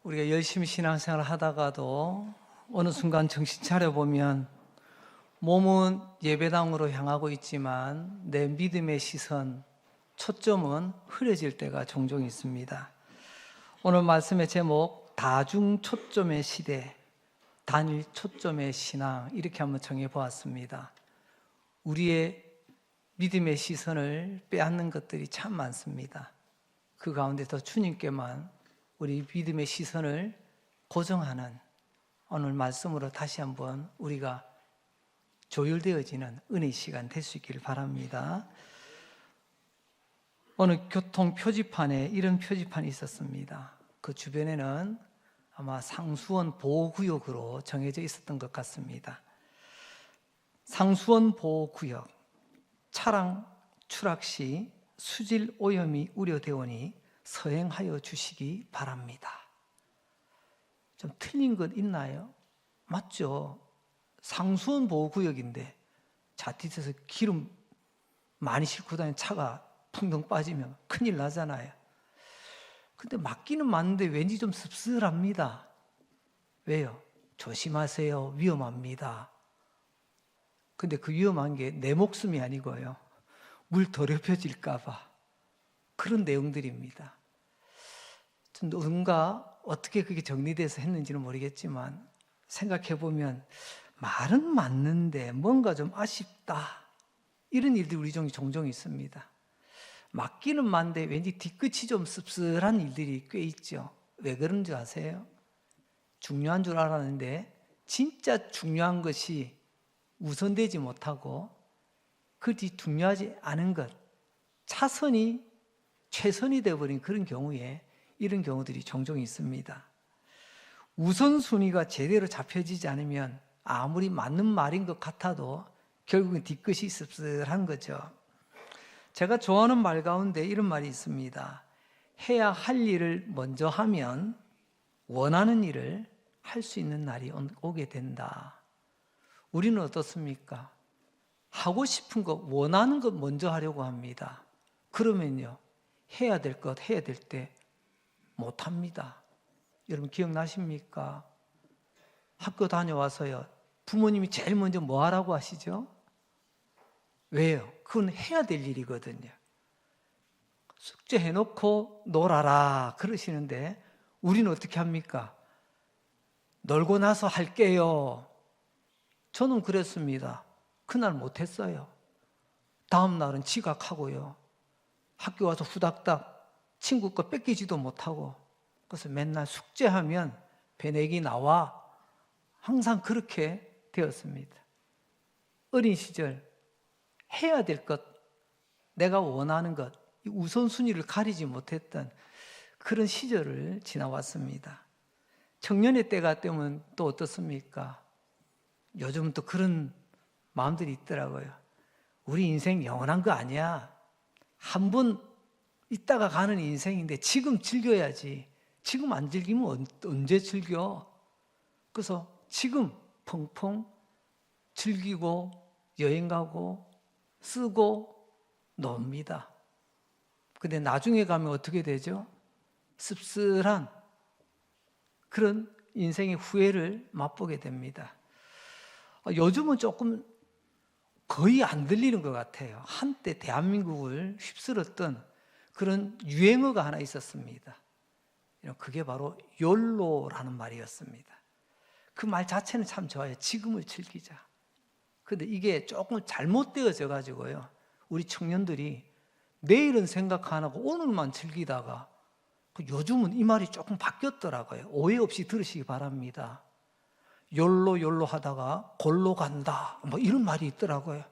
우리가 열심히 신앙생활을 하다가도 어느 순간 정신 차려보면 몸은 예배당으로 향하고 있지만 내 믿음의 시선, 초점은 흐려질 때가 종종 있습니다. 오늘 말씀의 제목, 다중 초점의 시대, 단일 초점의 신앙, 이렇게 한번 정해 보았습니다. 우리의 믿음의 시선을 빼앗는 것들이 참 많습니다. 그 가운데서 주님께만 우리 믿음의 시선을 고정하는 오늘 말씀으로 다시 한번 우리가 조율되어지는 은혜의 시간 될 수 있기를 바랍니다. 어느 교통 표지판에 이런 표지판이 있었습니다. 그 주변에는 아마 상수원 보호구역으로 정해져 있었던 것 같습니다. 상수원 보호구역, 차량 추락 시 수질 오염이 우려되오니 서행하여 주시기 바랍니다. 좀 틀린 것 있나요? 맞죠? 상수원 보호구역인데 자칫해서 기름 많이 싣고 다니는 차가 풍덩 빠지면 큰일 나잖아요. 근데 맞기는 맞는데 왠지 좀 씁쓸합니다. 왜요? 조심하세요. 위험합니다. 근데 그 위험한 게 내 목숨이 아니고요. 물 더럽혀질까 봐. 그런 내용들입니다. 누군가 어떻게 그게 정리돼서 했는지는 모르겠지만 생각해 보면 말은 맞는데 뭔가 좀 아쉽다. 이런 일들이 우리 중에 종종 있습니다. 맞기는 맞는데 왠지 뒤끝이 좀 씁쓸한 일들이 꽤 있죠. 왜 그런지 아세요? 중요한 줄 알았는데 진짜 중요한 것이 우선되지 못하고 그 뒤 중요하지 않은 것, 차선이 최선이 되어버린 그런 경우에 이런 경우들이 종종 있습니다. 우선순위가 제대로 잡혀지지 않으면 아무리 맞는 말인 것 같아도 결국은 뒤끝이 씁쓸한 거죠. 제가 좋아하는 말 가운데 이런 말이 있습니다. 해야 할 일을 먼저 하면 원하는 일을 할 수 있는 날이 오게 된다. 우리는 어떻습니까? 하고 싶은 것, 원하는 것 먼저 하려고 합니다. 그러면요, 해야 될 것, 해야 될 때 못합니다. 여러분 기억나십니까? 학교 다녀와서요, 부모님이 제일 먼저 뭐 하라고 하시죠? 왜요? 그건 해야 될 일이거든요. 숙제 해놓고 놀아라 그러시는데 우리는 어떻게 합니까? 놀고 나서 할게요. 저는 그랬습니다. 그날 못했어요. 다음 날은 지각하고요. 학교 와서 후닥닥 친구 거 뺏기지도 못하고, 그래서 맨날 숙제하면 배내기 나와. 항상 그렇게 되었습니다. 어린 시절 해야 될 것, 내가 원하는 것, 우선순위를 가리지 못했던 그런 시절을 지나왔습니다. 청년의 때가 되면 또 어떻습니까? 요즘은 또 그런 마음들이 있더라고요. 우리 인생 영원한 거 아니야. 한 번 있다가 가는 인생인데 지금 즐겨야지. 지금 안 즐기면 언제 즐겨? 그래서 지금 펑펑 즐기고 여행 가고 쓰고 놉니다. 근데 나중에 가면 어떻게 되죠? 씁쓸한 그런 인생의 후회를 맛보게 됩니다. 요즘은 조금 거의 안 들리는 것 같아요. 한때 대한민국을 휩쓸었던 그런 유행어가 하나 있었습니다. 그게 바로 욜로라는 말이었습니다. 그 말 자체는 참 좋아요. 지금을 즐기자. 근데 이게 조금 잘못되어져 가지고요, 우리 청년들이 내일은 생각 안 하고 오늘만 즐기다가, 요즘은 이 말이 조금 바뀌었더라고요. 오해 없이 들으시기 바랍니다. 욜로 하다가 골로 간다, 뭐 이런 말이 있더라고요.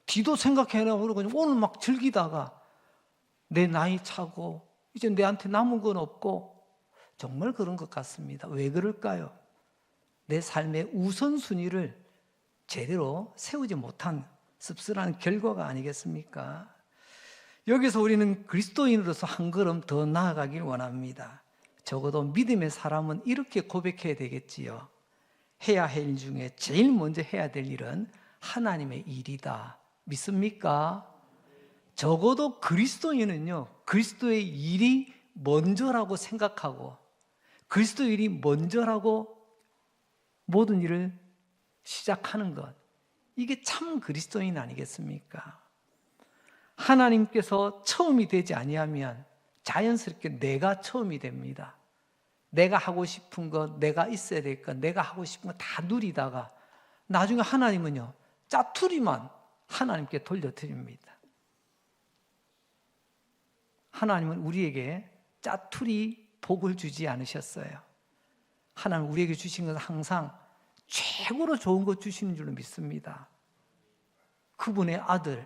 뒤도 생각해내고 그냥 오늘 막 즐기다가 내 나이 차고 이제 내한테 남은 건 없고, 정말 그런 것 같습니다. 왜 그럴까요? 내 삶의 우선순위를 제대로 세우지 못한 씁쓸한 결과가 아니겠습니까? 여기서 우리는 그리스도인으로서 한 걸음 더 나아가길 원합니다. 적어도 믿음의 사람은 이렇게 고백해야 되겠지요. 해야 할 일 중에 제일 먼저 해야 될 일은 하나님의 일이다. 믿습니까? 적어도 그리스도인은요, 그리스도의 일이 먼저라고 생각하고 그리스도인이 먼저라고 모든 일을 시작하는 것, 이게 참 그리스도인 아니겠습니까? 하나님께서 처음이 되지 아니하면 자연스럽게 내가 처음이 됩니다. 내가 하고 싶은 것, 내가 있어야 될 것, 내가 하고 싶은 것 다 누리다가 나중에 하나님은요, 짜투리만 하나님께 돌려드립니다. 하나님은 우리에게 짜투리 복을 주지 않으셨어요. 하나님 우리에게 주신 것은 항상 최고로 좋은 것 주시는 줄로 믿습니다. 그분의 아들,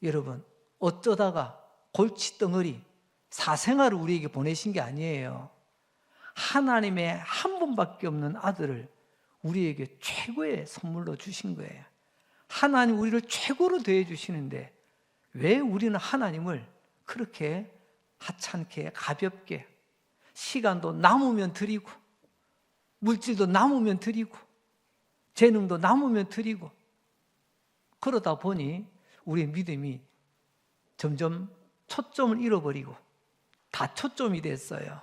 여러분, 어쩌다가 골칫덩어리 사생아를 우리에게 보내신 게 아니에요. 하나님의 한 분밖에 없는 아들을 우리에게 최고의 선물로 주신 거예요. 하나님 우리를 최고로 대해 주시는데 왜 우리는 하나님을 그렇게 하찮게 가볍게 시간도 남으면 드리고 물질도 남으면 드리고 재능도 남으면 드리고 그러다 보니 우리의 믿음이 점점 초점을 잃어버리고 다 초점이 됐어요.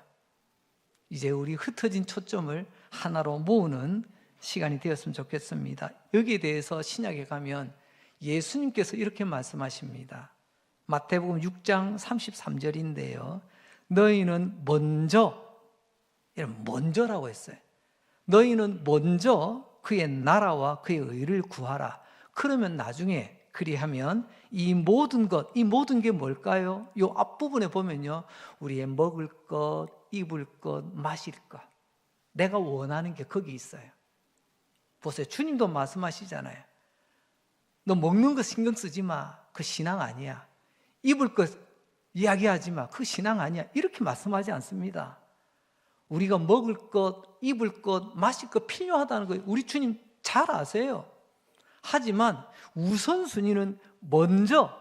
이제 우리 흩어진 초점을 하나로 모으는 시간이 되었으면 좋겠습니다. 여기에 대해서 신약에 가면 예수님께서 이렇게 말씀하십니다. 마태복음 6장 33절인데요. 너희는 먼저라고 했어요. 너희는 먼저 그의 나라와 그의 의를 구하라. 그러면 나중에 그리하면 이 모든 게 뭘까요? 이 앞부분에 보면요. 우리의 먹을 것, 입을 것, 마실 것. 내가 원하는 게 거기 있어요. 보세요. 주님도 말씀하시잖아요. 너 먹는 거 신경 쓰지 마. 그 신앙 아니야. 입을 것 이야기하지 마. 그 신앙 아니야. 이렇게 말씀하지 않습니다. 우리가 먹을 것, 입을 것, 마실 것 필요하다는 거 우리 주님 잘 아세요. 하지만 우선순위는 먼저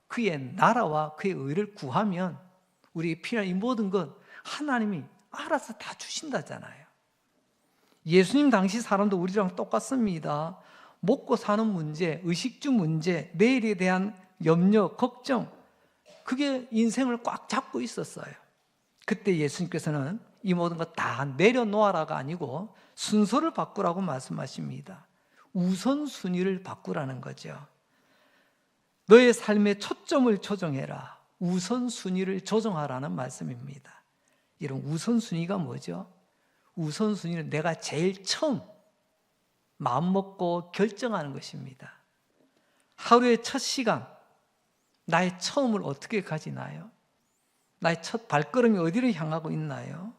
그의 나라와 그의 의를 구하면 우리에게 필요한 이 모든 것 하나님이 알아서 다 주신다잖아요. 예수님 당시 사람도 우리랑 똑같습니다. 먹고 사는 문제, 의식주 문제, 내일에 대한 염려, 걱정, 그게 인생을 꽉 잡고 있었어요. 그때 예수님께서는 이 모든 것 다 내려놓아라가 아니고 순서를 바꾸라고 말씀하십니다. 우선순위를 바꾸라는 거죠. 너의 삶의 초점을 조정해라. 우선순위를 조정하라는 말씀입니다. 이런 우선순위가 뭐죠? 우선순위는 내가 제일 처음 마음먹고 결정하는 것입니다. 하루의 첫 시간, 나의 처음을 어떻게 가지나요? 나의 첫 발걸음이 어디를 향하고 있나요?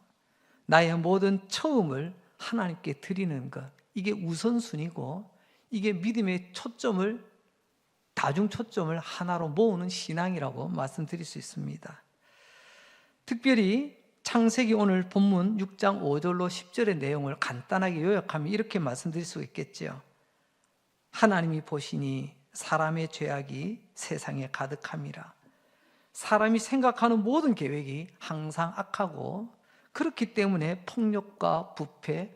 나의 모든 처음을 하나님께 드리는 것, 이게 우선순위고 이게 믿음의 초점을, 다중 초점을 하나로 모으는 신앙이라고 말씀드릴 수 있습니다. 특별히 창세기 오늘 본문 6장 5절로 10절의 내용을 간단하게 요약하면 이렇게 말씀드릴 수 있겠죠. 하나님이 보시니 사람의 죄악이 세상에 가득함이라. 사람이 생각하는 모든 계획이 항상 악하고 그렇기 때문에 폭력과 부패,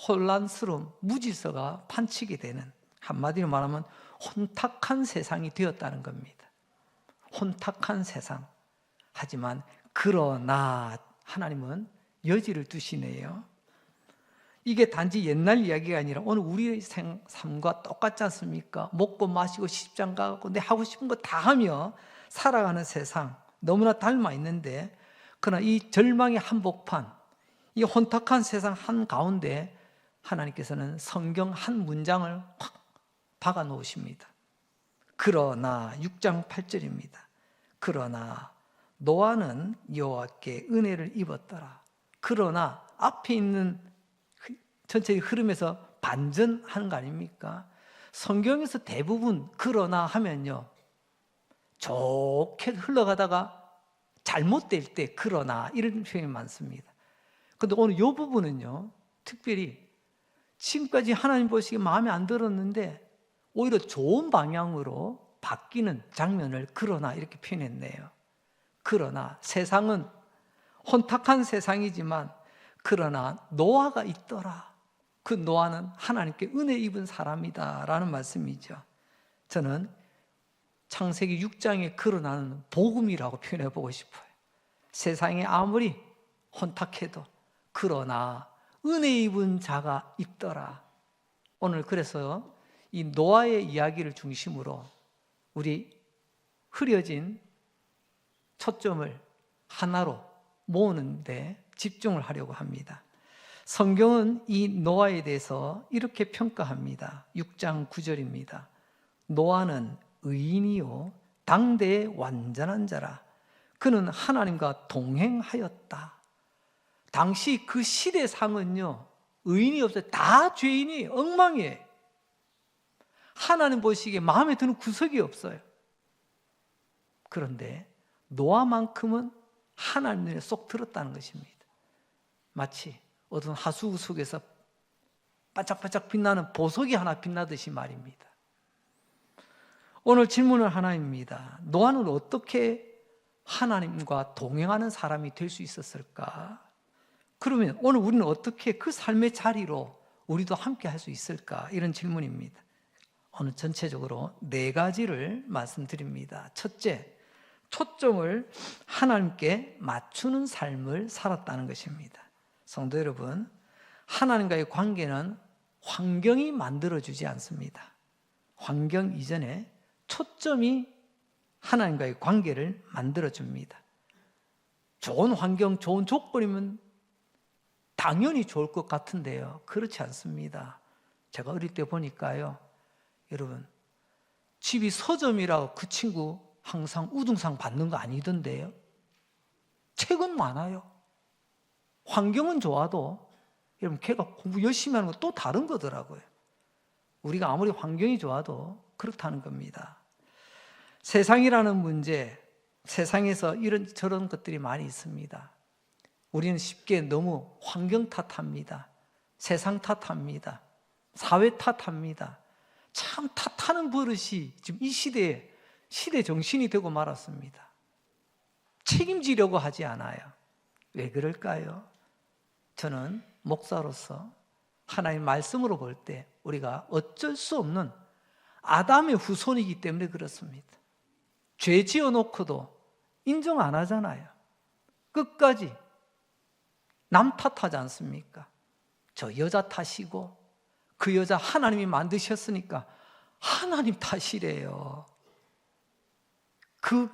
혼란스러움, 무질서가 판치게 되는, 한마디로 말하면 혼탁한 세상이 되었다는 겁니다. 혼탁한 세상. 하지만 그러나 하나님은 여지를 두시네요. 이게 단지 옛날 이야기가 아니라 오늘 우리의 삶과 똑같지 않습니까? 먹고 마시고 시집장 가고 내 하고 싶은 거 다 하며 살아가는 세상, 너무나 닮아 있는데, 그러나 이 절망의 한복판, 이 혼탁한 세상 한가운데 하나님께서는 성경 한 문장을 확 박아 놓으십니다. 그러나 6장 8절입니다. 그러나 노아는 여호와께 은혜를 입었더라. 그러나 앞에 있는 전체의 흐름에서 반전하는 거 아닙니까? 성경에서 대부분 그러나 하면요, 좋게 흘러가다가 잘못될 때 그러나 이런 표현이 많습니다. 그런데 오늘 이 부분은요, 특별히 지금까지 하나님 보시기에 마음에 안 들었는데 오히려 좋은 방향으로 바뀌는 장면을 그러나 이렇게 표현했네요. 그러나 세상은 혼탁한 세상이지만 그러나 노아가 있더라. 그 노아는 하나님께 은혜 입은 사람이다 라는 말씀이죠. 저는 창세기 6장의 그러나는 복음이라고 표현해 보고 싶어요. 세상이 아무리 혼탁해도 그러나 은혜 입은 자가 있더라. 오늘 그래서 이 노아의 이야기를 중심으로 우리 흐려진 초점을 하나로 모으는데 집중을 하려고 합니다. 성경은 이 노아에 대해서 이렇게 평가합니다. 6장 9절입니다. 노아는 의인이요 당대의 완전한 자라. 그는 하나님과 동행하였다. 당시 그 시대상은요, 의인이 없어요. 다 죄인이 엉망이에요. 하나님 보시기에 마음에 드는 구석이 없어요. 그런데 노아만큼은 하나님 눈에 쏙 들었다는 것입니다. 마치 어떤 하수구 속에서 반짝반짝 빛나는 보석이 하나 빛나듯이 말입니다. 오늘 질문은 하나입니다. 노아는 어떻게 하나님과 동행하는 사람이 될 수 있었을까? 그러면 오늘 우리는 어떻게 그 삶의 자리로 우리도 함께 할 수 있을까? 이런 질문입니다. 오늘 전체적으로 4가지를 말씀드립니다. 첫째, 초점을 하나님께 맞추는 삶을 살았다는 것입니다. 성도 여러분, 하나님과의 관계는 환경이 만들어주지 않습니다. 환경 이전에 초점이 하나님과의 관계를 만들어줍니다. 좋은 환경, 좋은 조건이면 당연히 좋을 것 같은데요. 그렇지 않습니다. 제가 어릴 때 보니까요. 여러분, 집이 서점이라고 그 친구 항상 우등상 받는 거 아니던데요. 책은 많아요. 환경은 좋아도 여러분 걔가 공부 열심히 하는 건 또 다른 거더라고요. 우리가 아무리 환경이 좋아도 그렇다는 겁니다. 세상이라는 문제, 세상에서 이런 저런 것들이 많이 있습니다. 우리는 쉽게 너무 환경 탓합니다. 세상 탓합니다. 사회 탓합니다. 참 탓하는 버릇이 지금 이 시대 정신이 되고 말았습니다. 책임지려고 하지 않아요. 왜 그럴까요? 저는 목사로서 하나님 말씀으로 볼 때 우리가 어쩔 수 없는 아담의 후손이기 때문에 그렇습니다. 죄 지어놓고도 인정 안 하잖아요. 끝까지 남 탓하지 않습니까? 저 여자 탓이고 그 여자 하나님이 만드셨으니까 하나님 탓이래요. 그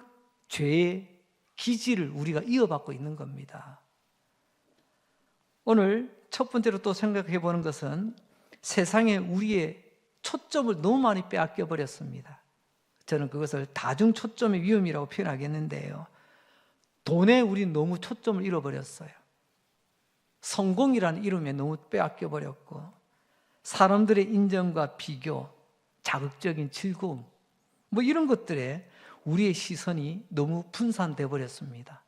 죄의 기질을 우리가 이어받고 있는 겁니다. 오늘 첫 번째로 또 생각해 보는 것은 세상에 우리의 초점을 너무 많이 빼앗겨 버렸습니다. 저는 그것을 다중 초점의 위험이라고 표현하겠는데요. 돈에 우리 너무 초점을 잃어버렸어요. 성공이라는 이름에 너무 빼앗겨 버렸고, 사람들의 인정과 비교, 자극적인 즐거움, 뭐 이런 것들에 우리의 시선이 너무 분산돼 버렸습니다.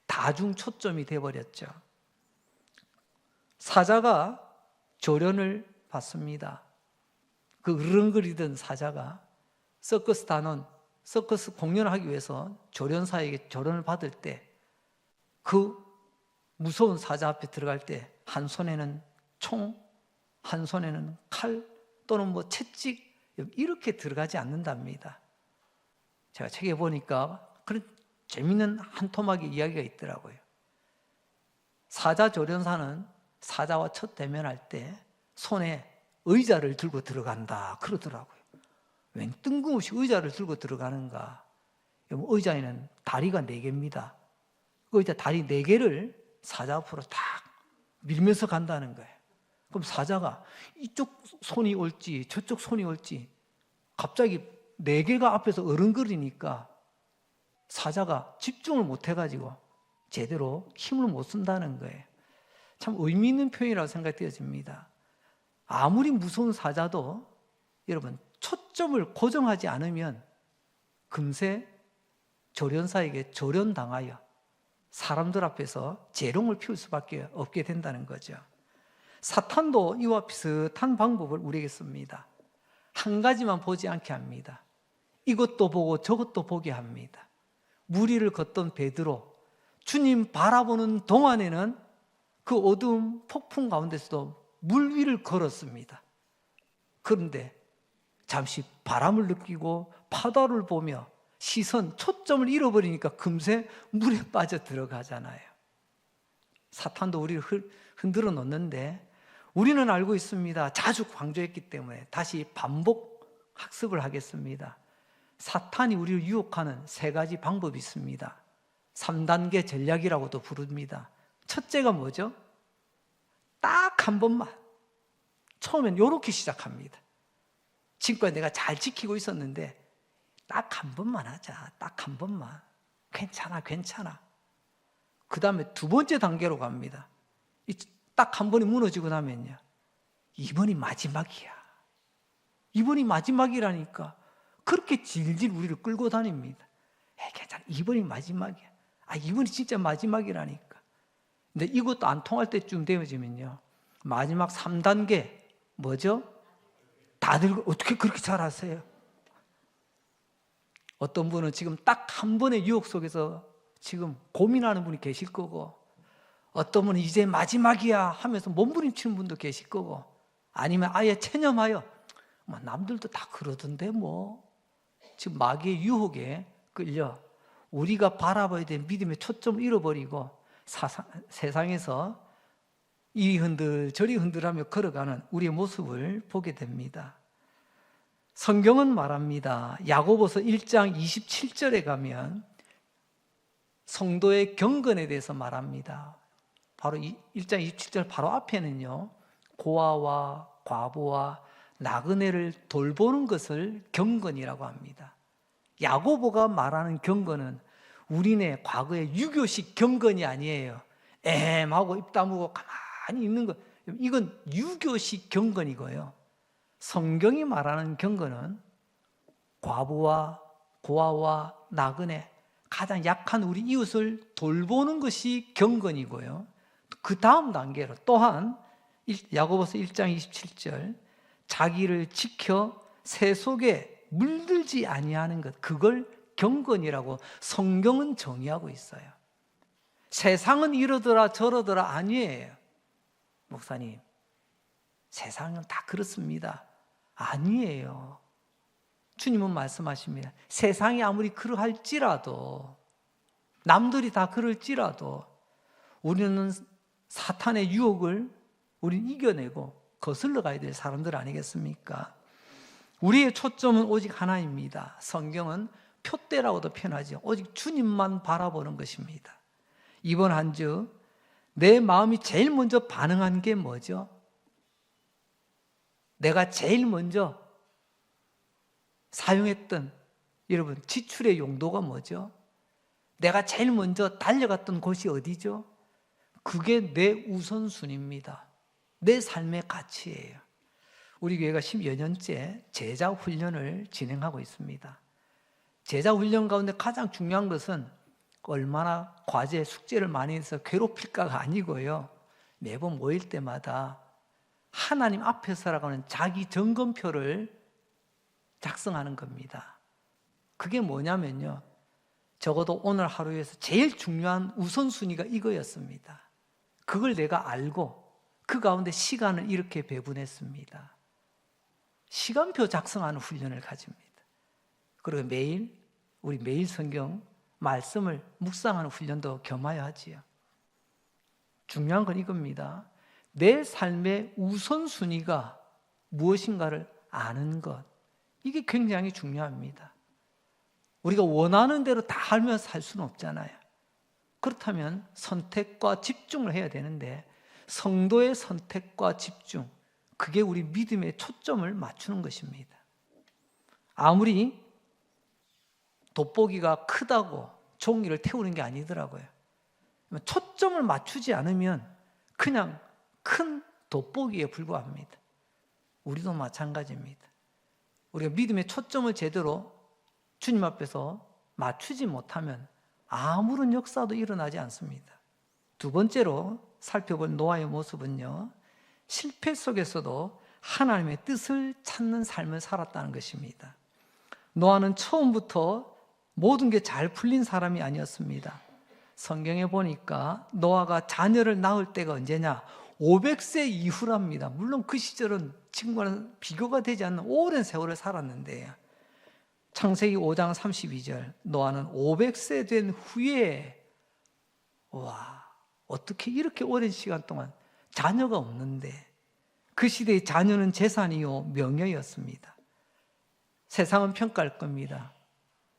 다중 초점이 돼 버렸죠. 사자가 조련을 받습니다. 그 으르렁거리던 사자가 서커스 단원, 서커스 공연을 하기 위해서 조련사에게 조련을 받을 때 그 무서운 사자 앞에 들어갈 때 한 손에는 총, 한 손에는 칼 또는 뭐 채찍 이렇게 들어가지 않는답니다. 제가 책에 보니까 그런 재미있는 한 토막의 이야기가 있더라고요. 사자 조련사는 사자와 첫 대면할 때 손에 의자를 들고 들어간다 그러더라고요. 웬 뜬금없이 의자를 들고 들어가는가? 의자에는 다리가 4개입니다. 의자 다리 4개를 사자 앞으로 딱 밀면서 간다는 거예요. 그럼 사자가 이쪽 손이 올지 저쪽 손이 올지 갑자기 4개가 앞에서 어른거리니까 사자가 집중을 못 해가지고 제대로 힘을 못 쓴다는 거예요. 참 의미 있는 표현이라고 생각되어집니다. 아무리 무서운 사자도 여러분 초점을 고정하지 않으면 금세 조련사에게 조련당하여 사람들 앞에서 재롱을 피울 수밖에 없게 된다는 거죠. 사탄도 이와 비슷한 방법을 우리에게 씁니다. 한 가지만 보지 않게 합니다. 이것도 보고 저것도 보게 합니다. 물 위를 걷던 베드로, 주님 바라보는 동안에는 그 어두운 폭풍 가운데서도 물 위를 걸었습니다. 그런데 잠시 바람을 느끼고 파도를 보며 시선, 초점을 잃어버리니까 금세 물에 빠져 들어가잖아요. 사탄도 우리를 흔들어 놓는데 우리는 알고 있습니다. 자주 강조했기 때문에 다시 반복 학습을 하겠습니다. 사탄이 우리를 유혹하는 세 가지 방법이 있습니다. 3단계 전략이라고도 부릅니다. 첫째가 뭐죠? 딱 한 번만. 처음엔 이렇게 시작합니다. 지금까지 내가 잘 지키고 있었는데 딱 한 번만 하자. 딱 한 번만. 괜찮아, 괜찮아. 그 다음에 두 번째 단계로 갑니다. 딱 한 번이 무너지고 나면요, 이번이 마지막이야. 이번이 마지막이라니까 그렇게 질질 우리를 끌고 다닙니다. 괜찮아, 이번이 마지막이야. 이번이 진짜 마지막이라니까. 근데 이것도 안 통할 때쯤 되어지면요, 마지막 3단계 뭐죠? 다들 어떻게 그렇게 잘 아세요? 어떤 분은 지금 딱 한 번의 유혹 속에서 지금 고민하는 분이 계실 거고, 어떤 분은 이제 마지막이야 하면서 몸부림치는 분도 계실 거고, 아니면 아예 체념하여 남들도 다 그러던데 지금 마귀의 유혹에 끌려 우리가 바라봐야 될 믿음의 초점을 잃어버리고 세상에서 이리 흔들 저리 흔들하며 걸어가는 우리의 모습을 보게 됩니다. 성경은 말합니다. 야고보서 1장 27절에 가면 성도의 경건에 대해서 말합니다. 바로 1장 27절 바로 앞에는요, 고아와 과부와 나그네를 돌보는 것을 경건이라고 합니다. 야고보가 말하는 경건은 우리네 과거의 유교식 경건이 아니에요. 하고 입 다물고 가만히 있는 것, 이건 유교식 경건이고요. 성경이 말하는 경건은 과부와 고아와 나그네, 가장 약한 우리 이웃을 돌보는 것이 경건이고요. 그 다음 단계로 또한 야고보서 1장 27절, 자기를 지켜 새 속에 물들지 아니하는 것, 그걸 경건이라고 성경은 정의하고 있어요. 세상은 이러더라 저러더라 아니에요. 목사님, 세상은 다 그렇습니다. 아니에요. 주님은 말씀하십니다. 세상이 아무리 그러할지라도, 남들이 다 그럴지라도 우리는 사탄의 유혹을 우리는 이겨내고 거슬러 가야 될 사람들 아니겠습니까? 우리의 초점은 오직 하나입니다. 성경은 표대라고도 표현하죠. 오직 주님만 바라보는 것입니다. 이번 한 주 내 마음이 제일 먼저 반응한 게 뭐죠? 내가 제일 먼저 사용했던, 여러분, 지출의 용도가 뭐죠? 내가 제일 먼저 달려갔던 곳이 어디죠? 그게 내 우선순위입니다. 내 삶의 가치예요. 우리 교회가 10여 년째 제자 훈련을 진행하고 있습니다. 제자 훈련 가운데 가장 중요한 것은 얼마나 과제, 숙제를 많이 해서 괴롭힐까가 아니고요, 매번 모일 때마다 하나님 앞에 살아가는 자기 점검표를 작성하는 겁니다. 그게 뭐냐면요, 적어도 오늘 하루에서 제일 중요한 우선순위가 이거였습니다. 그걸 내가 알고 그 가운데 시간을 이렇게 배분했습니다. 시간표 작성하는 훈련을 가집니다. 그리고 우리 매일 성경 말씀을 묵상하는 훈련도 겸하여 하지요. 중요한 건 이겁니다. 내 삶의 우선순위가 무엇인가를 아는 것, 이게 굉장히 중요합니다. 우리가 원하는 대로 다 알면 살 수는 없잖아요. 그렇다면 선택과 집중을 해야 되는데, 성도의 선택과 집중, 그게 우리 믿음의 초점을 맞추는 것입니다. 아무리 돋보기가 크다고 종이를 태우는 게 아니더라고요. 초점을 맞추지 않으면 그냥 큰 돋보기에 불과합니다. 우리도 마찬가지입니다. 우리가 믿음의 초점을 제대로 주님 앞에서 맞추지 못하면 아무런 역사도 일어나지 않습니다. 두 번째로 살펴볼 노아의 모습은요, 실패 속에서도 하나님의 뜻을 찾는 삶을 살았다는 것입니다. 노아는 처음부터 모든 게 잘 풀린 사람이 아니었습니다. 성경에 보니까 노아가 자녀를 낳을 때가 언제냐? 500세 이후랍니다. 물론 그 시절은 지금과는 비교가 되지 않는 오랜 세월을 살았는데요. 창세기 5장 32절, 노아는 500세 된 후에 어떻게 이렇게 오랜 시간 동안 자녀가 없는데, 그 시대의 자녀는 재산이요 명예였습니다. 세상은 평가할 겁니다.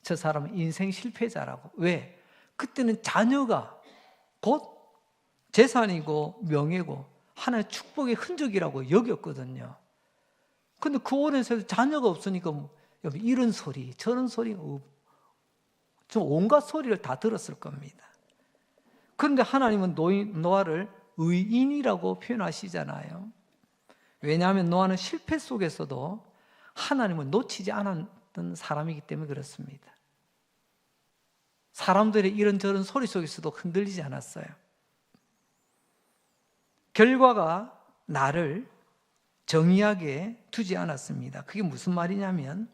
저 사람은 인생 실패자라고. 왜? 그때는 자녀가 곧 재산이고 명예고 하나의 축복의 흔적이라고 여겼거든요. 근데 그 오랜 세월 자녀가 없으니까 이런 소리 저런 소리, 좀 온갖 소리를 다 들었을 겁니다. 그런데 하나님은 노아를 의인이라고 표현하시잖아요. 왜냐하면 노아는 실패 속에서도 하나님을 놓치지 않았던 사람이기 때문에 그렇습니다. 사람들의 이런저런 소리 속에서도 흔들리지 않았어요. 결과가 나를 정의하게 두지 않았습니다. 그게 무슨 말이냐면,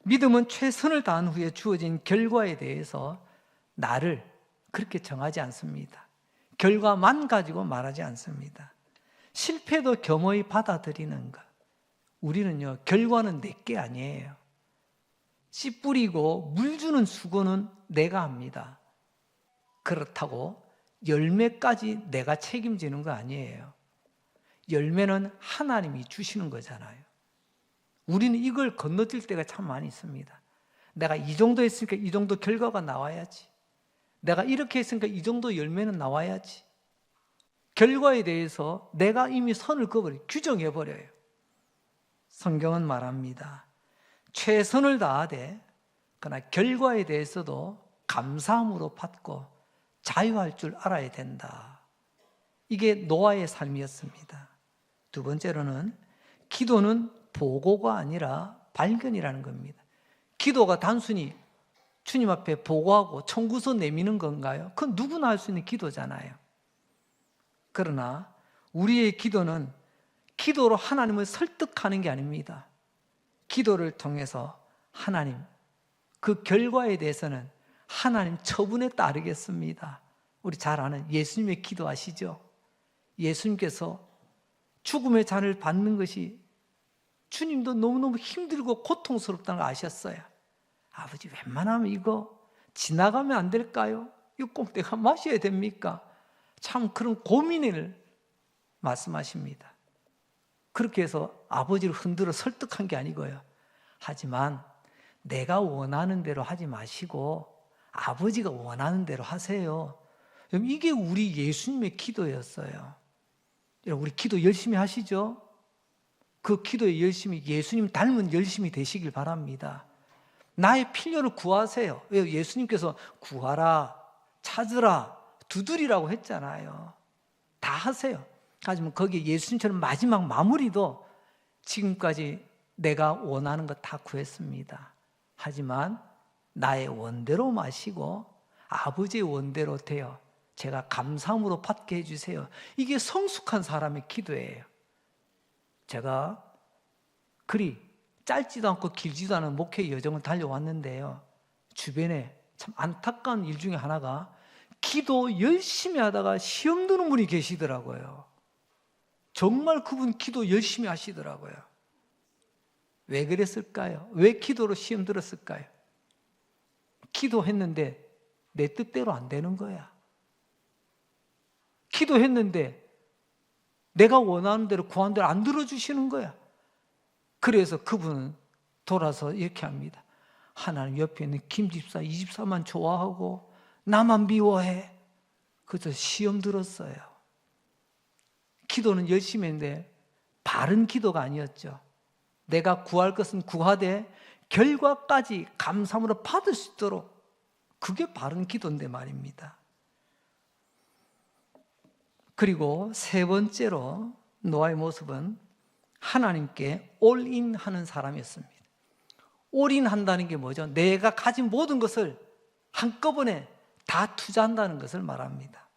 믿음은 최선을 다한 후에 주어진 결과에 대해서 나를 그렇게 정하지 않습니다. 결과만 가지고 말하지 않습니다. 실패도 겸허히 받아들이는 것. 우리는요, 결과는 내게 아니에요. 씨 뿌리고 물 주는 수고는 내가 합니다. 그렇다고 열매까지 내가 책임지는 거 아니에요. 열매는 하나님이 주시는 거잖아요. 우리는 이걸 건너뛸 때가 참 많이 있습니다. 내가 이 정도 했으니까 이 정도 결과가 나와야지. 내가 이렇게 했으니까 이 정도 열매는 나와야지. 결과에 대해서 내가 이미 선을 그어버려요. 규정해버려요. 성경은 말합니다. 최선을 다하되 그러나 결과에 대해서도 감사함으로 받고 자유할 줄 알아야 된다. 이게 노아의 삶이었습니다. 두 번째로는 기도는 보고가 아니라 발견이라는 겁니다. 기도가 단순히 주님 앞에 보고하고 청구서 내미는 건가요? 그건 누구나 할 수 있는 기도잖아요. 그러나 우리의 기도는 기도로 하나님을 설득하는 게 아닙니다. 기도를 통해서 하나님, 그 결과에 대해서는 하나님 처분에 따르겠습니다. 우리 잘 아는 예수님의 기도 아시죠? 예수님께서 죽음의 잔을 받는 것이 주님도 너무너무 힘들고 고통스럽다는 걸 아셨어요. 아버지, 웬만하면 이거 지나가면 안 될까요? 이거 꼭 내가 마셔야 됩니까? 참 그런 고민을 말씀하십니다. 그렇게 해서 아버지를 흔들어 설득한 게 아니고요. 하지만 내가 원하는 대로 하지 마시고 아버지가 원하는 대로 하세요. 이게 우리 예수님의 기도였어요. 우리 기도 열심히 하시죠? 그 기도에 열심히, 예수님 닮은 열심히 되시길 바랍니다. 나의 필요를 구하세요. 예수님께서 구하라, 찾으라, 두드리라고 했잖아요. 다 하세요. 하지만 거기에 예수님처럼 마지막 마무리도 지금까지 내가 원하는 것 다 구했습니다. 하지만 나의 원대로 마시고 아버지의 원대로 되어 제가 감사함으로 받게 해주세요. 이게 성숙한 사람의 기도예요. 제가 그리 짧지도 않고 길지도 않은 목회 여정을 달려왔는데요. 주변에 참 안타까운 일 중에 하나가 기도 열심히 하다가 시험 드는 분이 계시더라고요. 정말 그분 기도 열심히 하시더라고요. 왜 그랬을까요? 왜 기도로 시험 들었을까요? 기도했는데 내 뜻대로 안 되는 거야. 기도했는데 내가 원하는 대로 구한 대로 안 들어주시는 거야. 그래서 그분은 돌아서 이렇게 합니다. 하나님 옆에 있는 김 집사, 이 집사만 좋아하고 나만 미워해. 그래서 시험 들었어요. 기도는 열심히 했는데 바른 기도가 아니었죠. 내가 구할 것은 구하되 결과까지 감사함으로 받을 수 있도록, 그게 바른 기도인데 말입니다. 그리고 세 번째로 노아의 모습은 하나님께 올인 하는 사람이었습니다. 올인 한다는 게 뭐죠? 내가 가진 모든 것을 한꺼번에 다 투자한다는 것을 말합니다.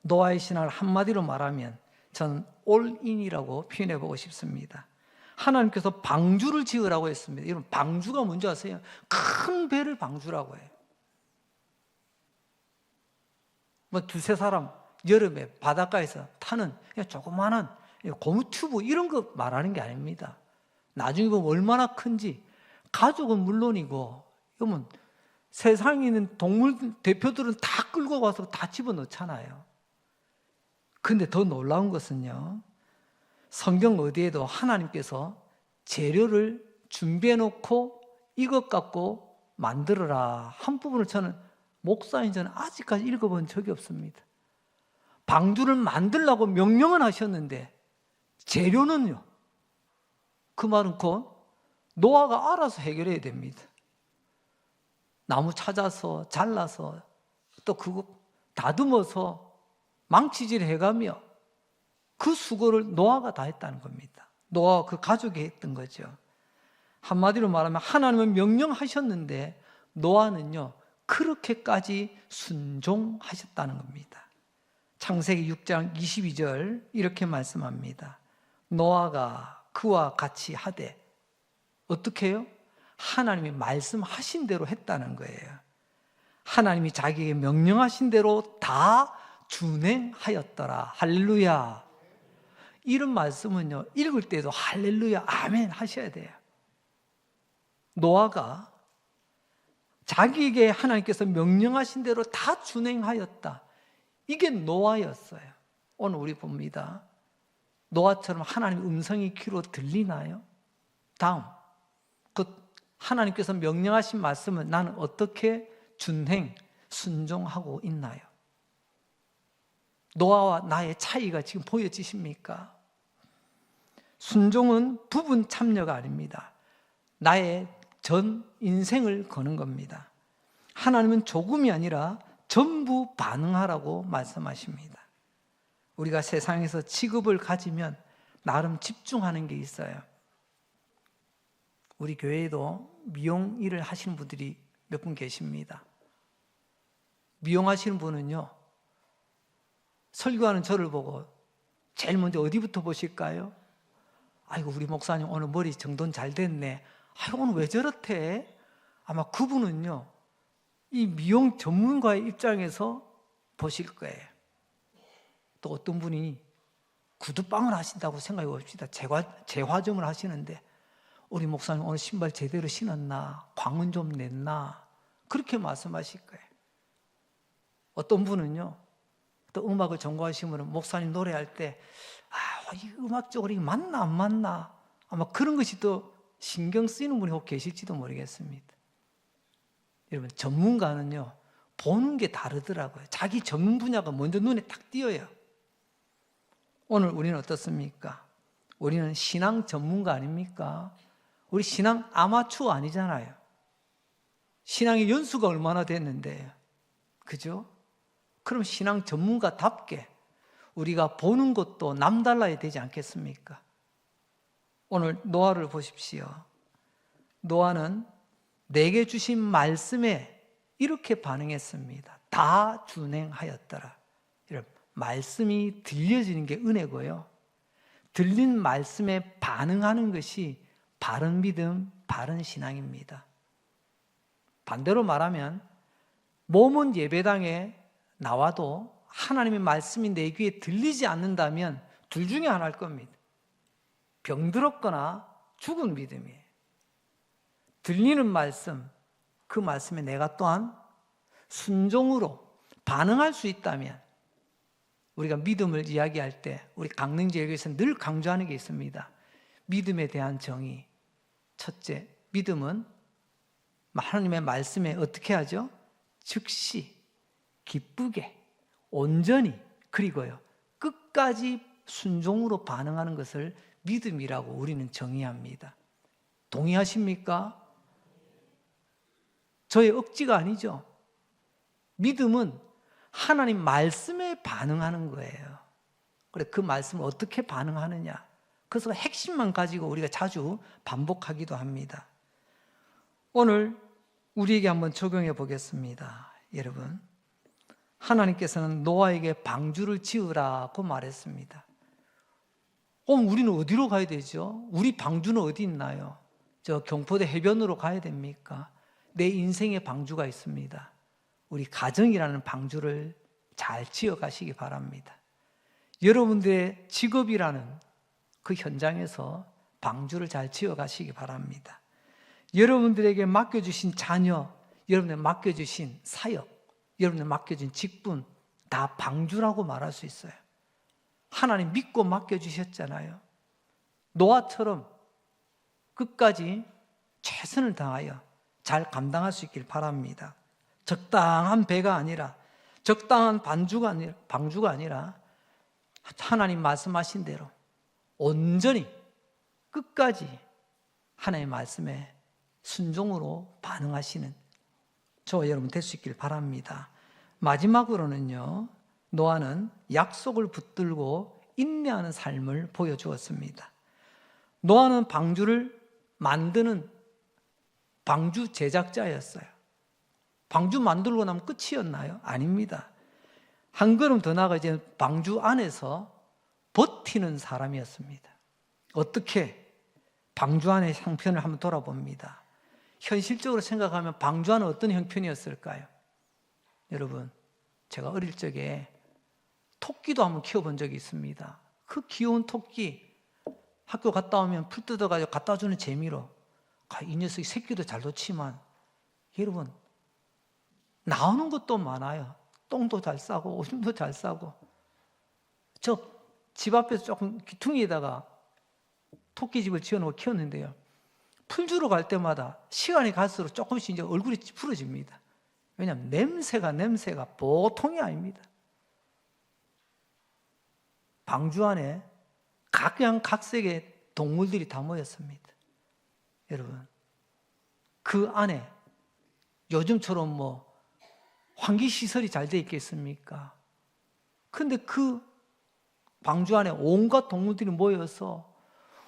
노아의 신앙을 한마디로 말하면 저는 올인이라고 표현해 보고 싶습니다. 하나님께서 방주를 지으라고 했습니다. 여러분, 방주가 뭔지 아세요? 큰 배를 방주라고 해요. 두세 사람 여름에 바닷가에서 타는 조그마한 고무 튜브 이런 거 말하는 게 아닙니다. 나중에 보면 얼마나 큰지. 가족은 물론이고, 여러분, 세상에 있는 동물 대표들은 다 끌고 와서 다 집어넣잖아요. 근데 더 놀라운 것은요, 성경 어디에도 하나님께서 재료를 준비해 놓고 이것 갖고 만들어라 한 부분을 저는 목사인 저는 아직까지 읽어본 적이 없습니다. 방주를 만들라고 명령은 하셨는데 재료는요, 그 말은 곧 노아가 알아서 해결해야 됩니다. 나무 찾아서 잘라서 또 그거 다듬어서 망치질 해가며 그 수고를 노아가 다 했다는 겁니다. 노아와 그 가족이 했던 거죠. 한마디로 말하면 하나님은 명령하셨는데 노아는요 그렇게까지 순종하셨다는 겁니다. 창세기 6장 22절 이렇게 말씀합니다. 노아가 그와 같이 하되 어떻게 해요? 하나님이 말씀하신 대로 했다는 거예요. 하나님이 자기에게 명령하신 대로 다 준행하였더라. 할렐루야. 이런 말씀은요 읽을 때도 할렐루야 아멘 하셔야 돼요. 노아가 자기에게 하나님께서 명령하신 대로 다 준행하였다. 이게 노아였어요. 오늘 우리 봅니다. 노아처럼 하나님의 음성이 귀로 들리나요? 다음, 그 하나님께서 명령하신 말씀을 나는 어떻게 준행, 순종하고 있나요? 노아와 나의 차이가 지금 보여지십니까? 순종은 부분 참여가 아닙니다. 나의 전 인생을 거는 겁니다. 하나님은 조금이 아니라 전부 반응하라고 말씀하십니다. 우리가 세상에서 직업을 가지면 나름 집중하는 게 있어요. 우리 교회에도 미용 일을 하시는 분들이 몇 분 계십니다. 미용하시는 분은요, 설교하는 저를 보고 제일 먼저 어디부터 보실까요? 아이고 우리 목사님 오늘 머리 정돈 잘 됐네. 아이고 오늘 왜 저렇대? 아마 그분은요 이 미용 전문가의 입장에서 보실 거예요. 또 어떤 분이 구두방을 하신다고 생각해 봅시다. 재화점을 하시는데 우리 목사님 오늘 신발 제대로 신었나? 광은 좀 냈나? 그렇게 말씀하실 거예요. 어떤 분은요 또 음악을 전공하시면 목사님 노래할 때 이 음악적으로 이게 맞나 안 맞나? 아마 그런 것이 또 신경 쓰이는 분이 혹 계실지도 모르겠습니다. 여러분 전문가는요 보는 게 다르더라고요. 자기 전문 분야가 먼저 눈에 딱 띄어요. 오늘 우리는 어떻습니까? 우리는 신앙 전문가 아닙니까? 우리 신앙 아마추어 아니잖아요. 신앙의 연수가 얼마나 됐는데요. 그죠? 그럼 신앙 전문가답게 우리가 보는 것도 남달라야 되지 않겠습니까? 오늘 노아를 보십시오. 노아는 내게 주신 말씀에 이렇게 반응했습니다. 다 준행하였더라. 여러분, 말씀이 들려지는 게 은혜고요. 들린 말씀에 반응하는 것이 바른 믿음, 바른 신앙입니다. 반대로 말하면 몸은 예배당에 나와도 하나님의 말씀이 내 귀에 들리지 않는다면 둘 중에 하나일 겁니다. 병들었거나 죽은 믿음이에요. 들리는 말씀, 그 말씀에 내가 또한 순종으로 반응할 수 있다면 우리가 믿음을 이야기할 때 우리 강릉지역에서 늘 강조하는 게 있습니다. 믿음에 대한 정의. 첫째, 믿음은 하나님의 말씀에 어떻게 하죠? 즉시, 기쁘게, 온전히, 그리고요 끝까지 순종으로 반응하는 것을 믿음이라고 우리는 정의합니다. 동의하십니까? 저의 억지가 아니죠. 믿음은 하나님 말씀에 반응하는 거예요. 그래, 그 말씀을 어떻게 반응하느냐? 그래서 핵심만 가지고 우리가 자주 반복하기도 합니다. 오늘 우리에게 한번 적용해 보겠습니다. 여러분, 하나님께서는 노아에게 방주를 지으라고 말했습니다. 우리는 어디로 가야 되죠? 우리 방주는 어디 있나요? 저 경포대 해변으로 가야 됩니까? 내 인생의 방주가 있습니다. 우리 가정이라는 방주를 잘 지어 가시기 바랍니다. 여러분들의 직업이라는 그 현장에서 방주를 잘 지어 가시기 바랍니다. 여러분들에게 맡겨주신 자녀, 여러분들 맡겨주신 사역, 여러분들 맡겨진 직분 다 방주라고 말할 수 있어요. 하나님 믿고 맡겨주셨잖아요. 노아처럼 끝까지 최선을 다하여 잘 감당할 수 있길 바랍니다. 적당한 배가 아니라, 적당한 방주가 아니라 하나님 말씀하신 대로 온전히 끝까지 하나님의 말씀에 순종으로 반응하시는 저와 여러분 될 수 있길 바랍니다. 마지막으로는요, 노아는 약속을 붙들고 인내하는 삶을 보여주었습니다. 노아는 방주를 만드는 방주 제작자였어요. 방주 만들고 나면 끝이었나요? 아닙니다. 한 걸음 더 나아가 이제 방주 안에서 버티는 사람이었습니다. 어떻게? 방주 안의 형편을 한번 돌아봅니다. 현실적으로 생각하면 방주 안은 어떤 형편이었을까요? 여러분, 제가 어릴 적에 토끼도 한번 키워본 적이 있습니다. 그 귀여운 토끼, 학교 갔다 오면 풀 뜯어가지고 갖다 주는 재미로, 이 녀석이 새끼도 잘 놓지만, 여러분, 나오는 것도 많아요. 똥도 잘 싸고 오줌도 잘 싸고. 저 집 앞에서 조금 귀퉁이에다가 토끼집을 지어놓고 키웠는데요, 풀 주러 갈 때마다 시간이 갈수록 조금씩 이제 얼굴이 찌푸러집니다. 왜냐하면 냄새가 보통이 아닙니다. 방주 안에 각양각색의 동물들이 다 모였습니다. 여러분, 그 안에 요즘처럼 뭐 환기시설이 잘 돼 있겠습니까? 근데 그 방주 안에 온갖 동물들이 모여서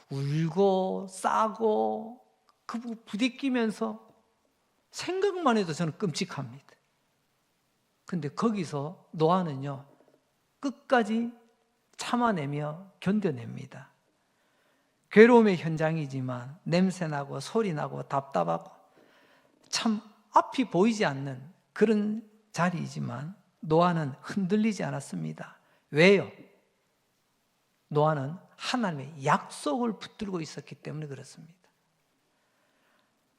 울고 싸고 그 부대끼면서 생각만 해도 저는 끔찍합니다. 근데 거기서 노아는요, 끝까지 참아내며 견뎌냅니다. 괴로움의 현장이지만 냄새나고 소리나고 답답하고 참 앞이 보이지 않는 그런 자리이지만 노아는 흔들리지 않았습니다. 왜요? 노아는 하나님의 약속을 붙들고 있었기 때문에 그렇습니다.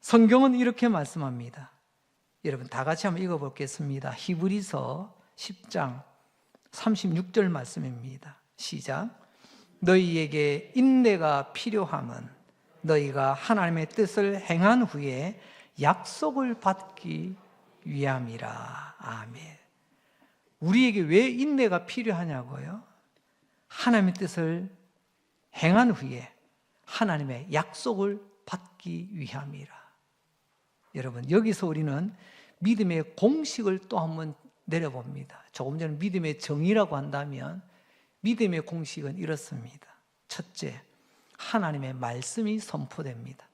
성경은 이렇게 말씀합니다. 여러분 다 같이 한번 읽어보겠습니다. 히브리서 10장 36절 말씀입니다. 시작. 너희에게 인내가 필요함은 너희가 하나님의 뜻을 행한 후에 약속을 받기 위함이라. 아멘. 우리에게 왜 인내가 필요하냐고요? 하나님의 뜻을 행한 후에 하나님의 약속을 받기 위함이라. 여러분, 여기서 우리는 믿음의 공식을 또 한번 내려봅니다. 조금 전에 믿음의 정의라고 한다면 믿음의 공식은 이렇습니다. 첫째, 하나님의 말씀이 선포됩니다.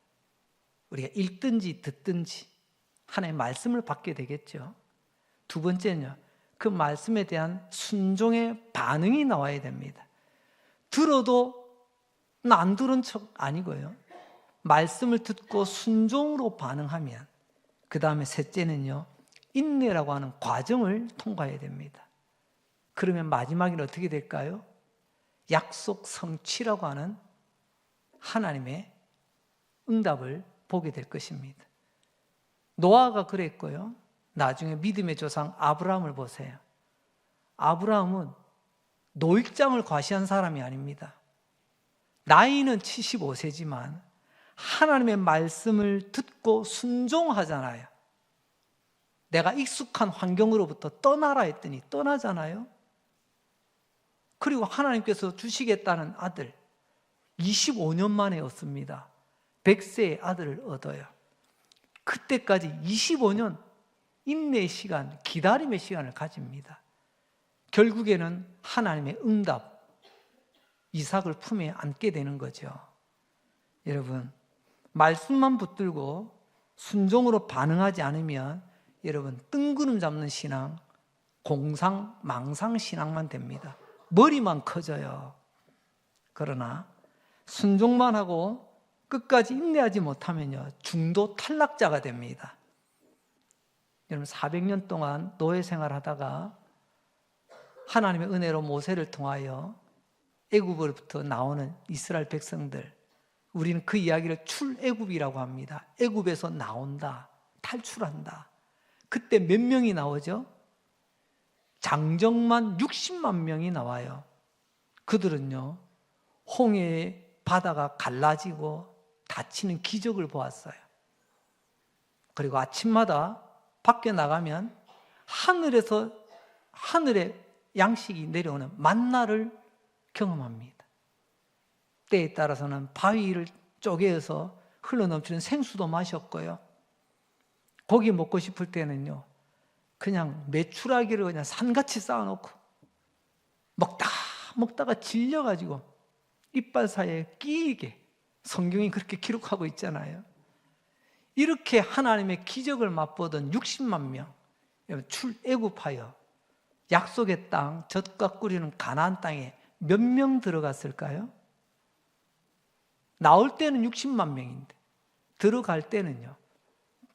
우리가 읽든지 듣든지 하나님의 말씀을 받게 되겠죠. 두 번째는요, 그 말씀에 대한 순종의 반응이 나와야 됩니다. 들어도 나 안 들은 척 아니고요, 말씀을 듣고 순종으로 반응하면, 그 다음에 셋째는요, 인내라고 하는 과정을 통과해야 됩니다. 그러면 마지막에는 어떻게 될까요? 약속 성취라고 하는 하나님의 응답을 보게 될 것입니다. 노아가 그랬고요, 나중에 믿음의 조상 아브라함을 보세요. 아브라함은 노익장을 과시한 사람이 아닙니다. 나이는 75세지만 하나님의 말씀을 듣고 순종하잖아요. 내가 익숙한 환경으로부터 떠나라 했더니 떠나잖아요. 그리고 하나님께서 주시겠다는 아들 25년 만에 얻습니다. 100세의 아들을 얻어요. 그때까지 25년 인내의 시간, 기다림의 시간을 가집니다. 결국에는 하나님의 응답, 이삭을 품에 안게 되는 거죠. 여러분, 말씀만 붙들고 순종으로 반응하지 않으면 여러분 뜬구름 잡는 신앙, 공상, 망상 신앙만 됩니다. 머리만 커져요. 그러나 순종만 하고 끝까지 인내하지 못하면요, 중도 탈락자가 됩니다. 여러분 400년 동안 노예 생활하다가 하나님의 은혜로 모세를 통하여 애굽으로부터 나오는 이스라엘 백성들, 우리는 그 이야기를 출애굽이라고 합니다. 애굽에서 나온다, 탈출한다. 그때 몇 명이 나오죠? 장정만 60만 명이 나와요. 그들은요, 홍해의 바다가 갈라지고 닫히는 기적을 보았어요. 그리고 아침마다 밖에 나가면 하늘에 양식이 내려오는 만나를 경험합니다. 때에 따라서는 바위를 쪼개어서 흘러넘치는 생수도 마셨고요. 고기 먹고 싶을 때는요, 그냥 메추라기를 그냥 산같이 쌓아놓고 먹다가 질려가지고 이빨 사이에 끼게, 성경이 그렇게 기록하고 있잖아요. 이렇게 하나님의 기적을 맛보던 60만 명 출애굽하여 약속의 땅, 젖과 꿀이는 가나안 땅에 몇 명 들어갔을까요? 나올 때는 60만 명인데 들어갈 때는요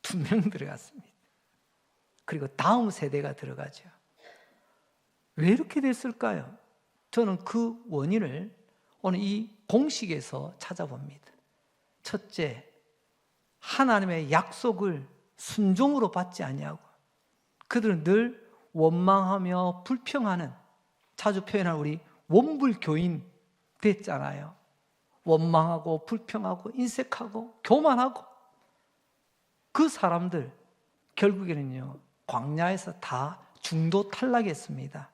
2명 들어갔습니다. 그리고 다음 세대가 들어가죠. 왜 이렇게 됐을까요? 저는 그 원인을 오늘 이 공식에서 찾아봅니다. 첫째, 하나님의 약속을 순종으로 받지 아니하고 그들은 늘 원망하며 불평하는, 자주 표현한 우리 원불교인 됐잖아요. 원망하고 불평하고 인색하고 교만하고, 그 사람들 결국에는요 광야에서 다 중도 탈락했습니다.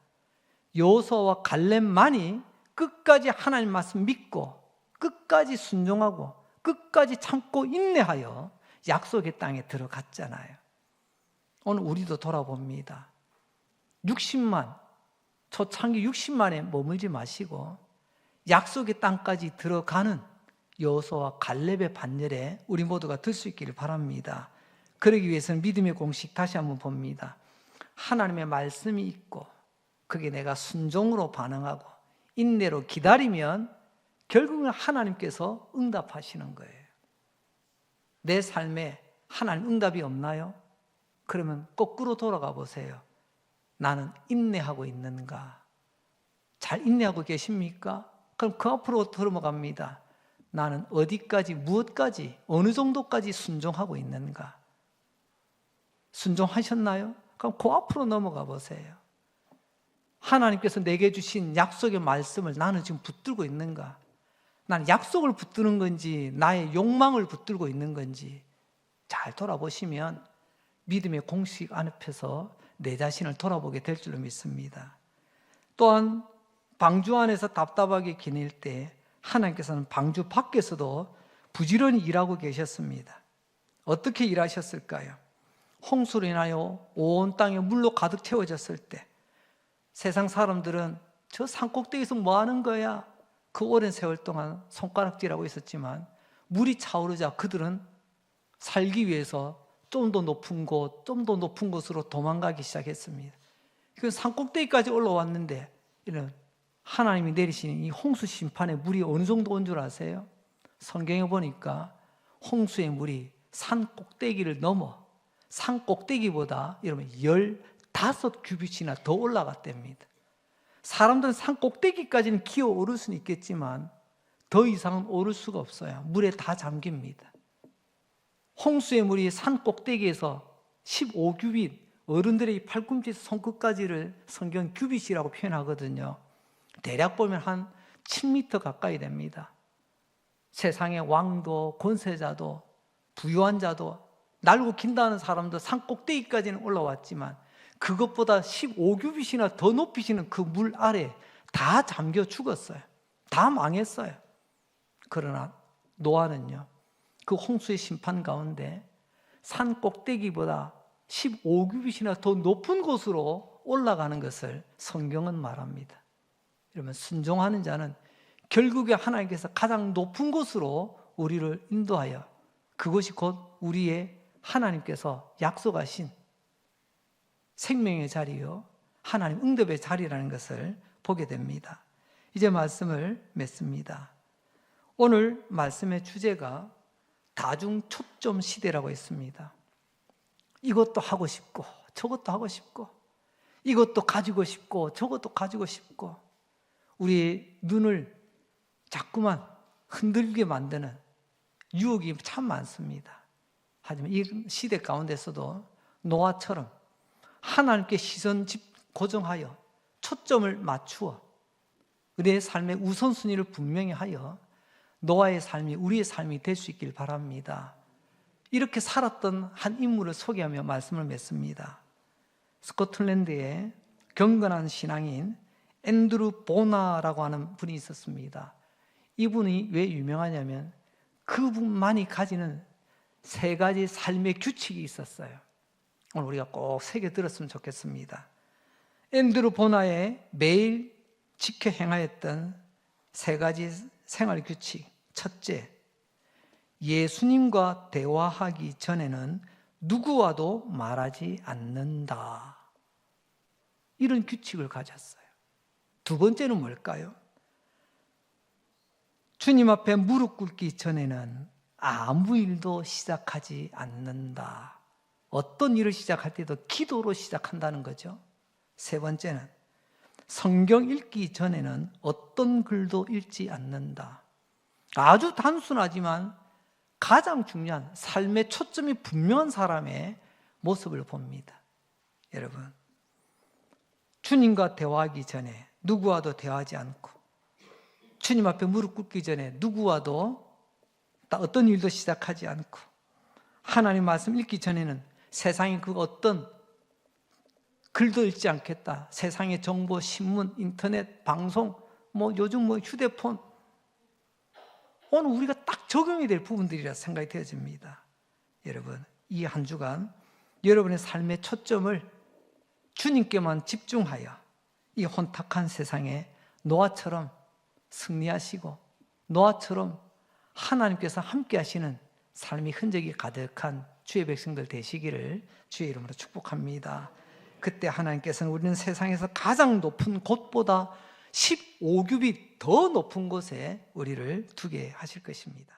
여호수아와 갈렙만이 끝까지 하나님 말씀 믿고 끝까지 순종하고 끝까지 참고 인내하여 약속의 땅에 들어갔잖아요. 오늘 우리도 돌아봅니다. 60만, 초창기 60만에 머물지 마시고 약속의 땅까지 들어가는 여호수아와 갈렙의 반열에 우리 모두가 들 수 있기를 바랍니다. 그러기 위해서는 믿음의 공식 다시 한번 봅니다. 하나님의 말씀이 있고 그게 내가 순종으로 반응하고 인내로 기다리면 결국은 하나님께서 응답하시는 거예요. 내 삶에 하나님 응답이 없나요? 그러면 거꾸로 돌아가 보세요. 나는 인내하고 있는가? 잘 인내하고 계십니까? 그럼 그 앞으로 들어갑니다. 나는 어디까지, 무엇까지, 어느 정도까지 순종하고 있는가? 순종하셨나요? 그럼 그 앞으로 넘어가 보세요. 하나님께서 내게 주신 약속의 말씀을 나는 지금 붙들고 있는가? 나는 약속을 붙드는 건지 나의 욕망을 붙들고 있는 건지 잘 돌아보시면 믿음의 공식 앞에서 내 자신을 돌아보게 될 줄로 믿습니다. 또한 방주 안에서 답답하게 지낼 때 하나님께서는 방주 밖에서도 부지런히 일하고 계셨습니다. 어떻게 일하셨을까요? 홍수로 인하여 온 땅에 물로 가득 채워졌을 때 세상 사람들은 저 산꼭대기에서 뭐 하는 거야? 그 오랜 세월 동안 손가락질하고 있었지만 물이 차오르자 그들은 살기 위해서 좀 더 높은 곳, 좀 더 높은 곳으로 도망가기 시작했습니다. 그 산꼭대기까지 올라왔는데 이런 하나님이 내리시는 이 홍수 심판의 물이 어느 정도 온 줄 아세요? 성경에 보니까 홍수의 물이 산 꼭대기를 넘어 산 꼭대기보다 여러분 15규빗이나 더 올라갔답니다. 사람들은 산 꼭대기까지는 기어 오를 수는 있겠지만 더 이상은 오를 수가 없어요. 물에 다 잠깁니다. 홍수의 물이 산 꼭대기에서 15규빗, 어른들의 팔꿈치에서 손끝까지를 성경 규빗이라고 표현하거든요. 대략 보면 한 7m 가까이 됩니다. 세상의 왕도 권세자도 부유한 자도 날고 긴다는 사람도 산 꼭대기까지는 올라왔지만 그것보다 15규빗이나 더 높이시는 그 물 아래 다 잠겨 죽었어요. 다 망했어요. 그러나 노아는요, 그 홍수의 심판 가운데 산 꼭대기보다 15규빗이나 더 높은 곳으로 올라가는 것을 성경은 말합니다. 여러분, 순종하는 자는 결국에 하나님께서 가장 높은 곳으로 우리를 인도하여 그것이 곧 우리의 하나님께서 약속하신 생명의 자리요 하나님 응답의 자리라는 것을 보게 됩니다. 이제 말씀을 맺습니다. 오늘 말씀의 주제가 다중초점 시대라고 했습니다. 이것도 하고 싶고 저것도 하고 싶고 이것도 가지고 싶고 저것도 가지고 싶고 우리의 눈을 자꾸만 흔들게 만드는 유혹이 참 많습니다. 하지만 이 시대 가운데서도 노아처럼 하나님께 시선 고정하여 초점을 맞추어 우리의 삶의 우선순위를 분명히 하여 노아의 삶이 우리의 삶이 될 수 있길 바랍니다. 이렇게 살았던 한 인물을 소개하며 말씀을 맺습니다. 스코틀랜드의 경건한 신앙인 앤드루 보나라고 하는 분이 있었습니다. 이분이 왜 유명하냐면 그분만이 가지는 3가지 삶의 규칙이 있었어요. 오늘 우리가 꼭 새겨 들었으면 좋겠습니다. 앤드루 보나의 매일 지켜 행하였던 3가지 생활 규칙. 첫째, 예수님과 대화하기 전에는 누구와도 말하지 않는다. 이런 규칙을 가졌어요. 2번째는 뭘까요? 주님 앞에 무릎 꿇기 전에는 아무 일도 시작하지 않는다. 어떤 일을 시작할 때도 기도로 시작한다는 거죠. 3번째는 성경 읽기 전에는 어떤 글도 읽지 않는다. 아주 단순하지만 가장 중요한 삶의 초점이 분명한 사람의 모습을 봅니다. 여러분, 주님과 대화하기 전에 누구와도 대화하지 않고 주님 앞에 무릎 꿇기 전에 누구와도 어떤 일도 시작하지 않고 하나님 말씀 읽기 전에는 세상의 그 어떤 글도 읽지 않겠다. 세상의 정보, 신문, 인터넷, 방송, 요즘 휴대폰, 오늘 우리가 딱 적용이 될 부분들이라 생각이 되어집니다. 여러분, 이 한 주간 여러분의 삶의 초점을 주님께만 집중하여 이 혼탁한 세상에 노아처럼 승리하시고 노아처럼 하나님께서 함께 하시는 삶의 흔적이 가득한 주의 백성들 되시기를 주의 이름으로 축복합니다. 그때 하나님께서는 우리는 세상에서 가장 높은 곳보다 15규빗 더 높은 곳에 우리를 두게 하실 것입니다.